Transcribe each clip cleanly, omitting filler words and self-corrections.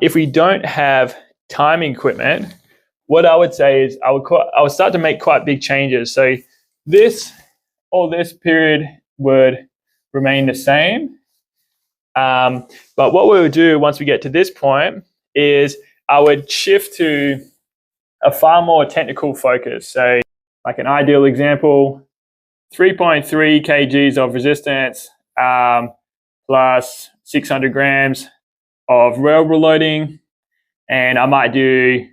if we don't have timing equipment, what I would say is I would start to make quite big changes. So this period would remain the same. But what we would do once we get to this point is I would shift to a far more technical focus. So like an ideal example, 3.3 kgs of resistance plus 600 grams of rail loading, and I might do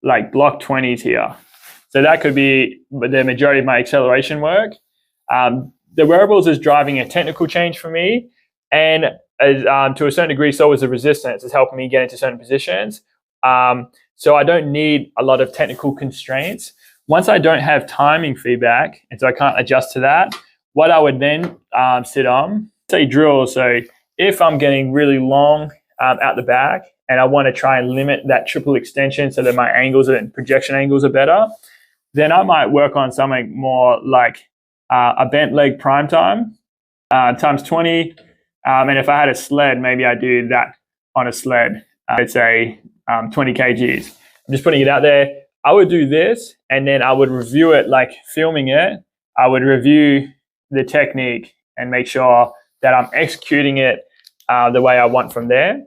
like block 20s here. So that could be the majority of my acceleration work. The wearables is driving a technical change for me, and to a certain degree, so is the resistance. It's helping me get into certain positions. So I don't need a lot of technical constraints. Once I don't have timing feedback, and so I can't adjust to that, what I would then sit on, say drill. So if I'm getting really long out the back and I want to try and limit that triple extension so that my angles and projection angles are better, then I might work on something more like a bent leg prime time times 20. And if I had a sled, maybe I do that on a sled. Let's say 20 kgs. I'm just putting it out there. I would do this, and then I would review it, like filming it. I would review the technique and make sure that I'm executing it the way I want from there.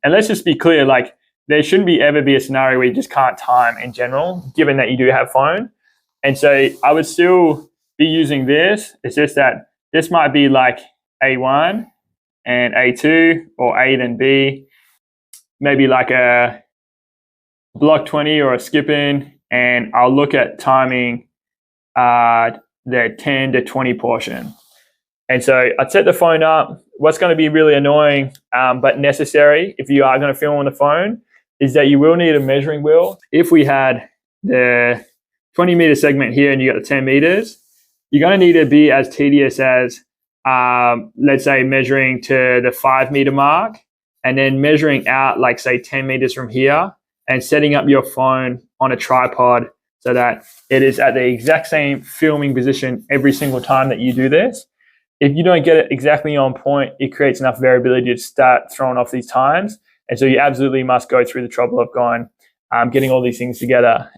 And let's just be clear, like there shouldn't ever be a scenario where you just can't time in general, given that you do have phone. And so I would still be using this. It's just that this might be like A1 and A2, or A then B, maybe like a block 20 or a skip in, and I'll look at timing the 10 to 20 portion. And so I'd set the phone up. What's going to be really annoying but necessary if you are going to film on the phone is that you will need a measuring wheel. If we had the 20 meter segment here and you got the 10 meters, you're going to need to be as tedious as, let's say, measuring to the 5 meter mark and then measuring out, like, say, 10 meters from here and setting up your phone on a tripod so that it is at the exact same filming position every single time that you do this. If you don't get it exactly on point, it creates enough variability to start throwing off these times. And so you absolutely must go through the trouble of getting all these things together.